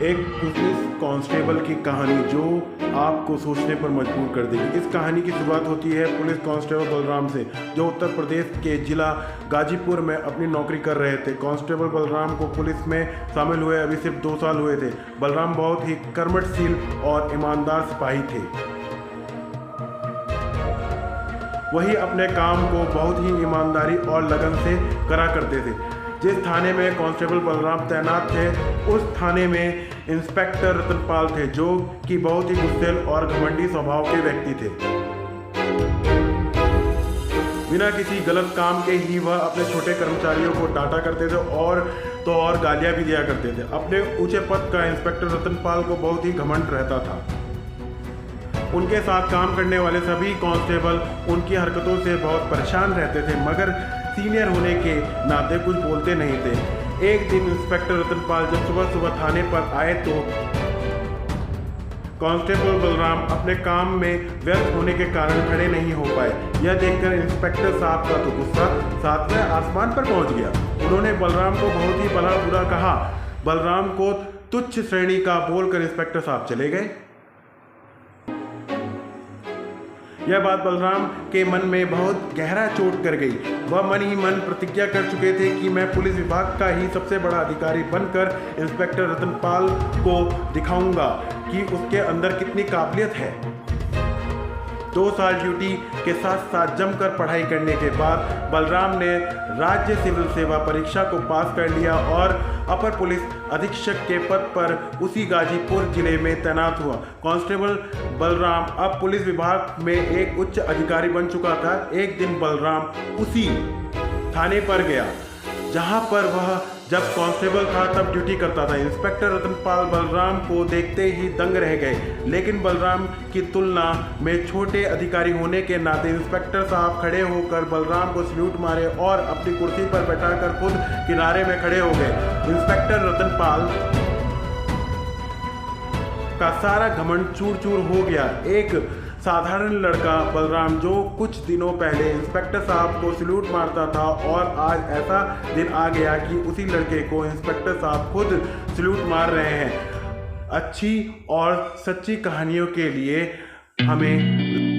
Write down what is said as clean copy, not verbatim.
एक police constable की कहानी जो आपको सोचने पर मजबूर कर देगी। इस कहानी की शुरुआत होती है पुलिस कांस्टेबल बलराम से, जो उत्तर प्रदेश के जिला गाजीपुर में अपनी नौकरी कर रहे थे। कांस्टेबल बलराम को पुलिस में शामिल हुए अभी सिर्फ 2 साल हुए थे। बलराम बहुत ही कर्मठशील और ईमानदार सिपाही थे। वही अपने काम को बहुत ही ईमानदारी और लगन से करा करते थे। जिस थाने में कांस्टेबल बलराम तैनात थे, उस थाने में इंस्पेक्टर रतनपाल थे, जो कि बहुत ही गुस्सैल और घमंडी स्वभाव के व्यक्ति थे। बिना किसी गलत काम के ही वह अपने छोटे कर्मचारियों को डांटा करते थे और गालियां भी दिया करते थे। अपने ऊंचे पद का इंस्पेक्टर रतनपाल को बहुत ही घमंड रहता था। उनके साथ काम करने वाले सभी कांस्टेबल उनकी हरकतों से बहुत परेशान रहते थे, मगर सीनियर होने के नाते कुछ बोलते नहीं थे। एक दिन इंस्पेक्टर रतनपाल जब सुबह सुबह थाने पर आए तो कांस्टेबल बलराम अपने काम में व्यस्त होने के कारण खड़े नहीं हो पाए। यह देखकर इंस्पेक्टर साहब का तो गुस्सा 7वें आसमान पर पहुंच गया। उन्होंने बलराम को बहुत ही भला बुरा कहा। बलराम को तुच्छ श्रेणी का बोलकर इंस्पेक्टर साहब चले गए। यह बात बलराम के मन में बहुत गहरा चोट कर गई। वह मन ही मन प्रतिज्ञा कर चुके थे कि मैं पुलिस विभाग का ही सबसे बड़ा अधिकारी बनकर इंस्पेक्टर रतनपाल को दिखाऊंगा कि उसके अंदर कितनी काबिलियत है। 2 साल ड्यूटी के साथ साथ जमकर पढ़ाई करने के बाद बलराम ने राज्य सिविल सेवा परीक्षा को पास कर लिया और अपर पुलिस अधीक्षक के पद पर उसी गाजीपुर जिले में तैनात हुआ। कांस्टेबल बलराम अब पुलिस विभाग में एक उच्च अधिकारी बन चुका था। एक दिन बलराम उसी थाने पर गया जहां पर वह जब कांस्टेबल था तब ड्यूटी करता था। इंस्पेक्टर रतनपाल बलराम को देखते ही दंग रह गए, लेकिन बलराम की तुलना में छोटे अधिकारी होने के नाते इंस्पेक्टर साहब खड़े होकर बलराम को सल्यूट मारे और अपनी कुर्सी पर बैठाकर खुद किनारे में खड़े हो गए। इंस्पेक्टर रतनपाल का सारा घमंड चूर चूर हो गया। एक साधारण लड़का बलराम जो कुछ दिनों पहले इंस्पेक्टर साहब को सल्यूट मारता था, और आज ऐसा दिन आ गया कि उसी लड़के को इंस्पेक्टर साहब खुद सल्यूट मार रहे हैं। अच्छी और सच्ची कहानियों के लिए हमें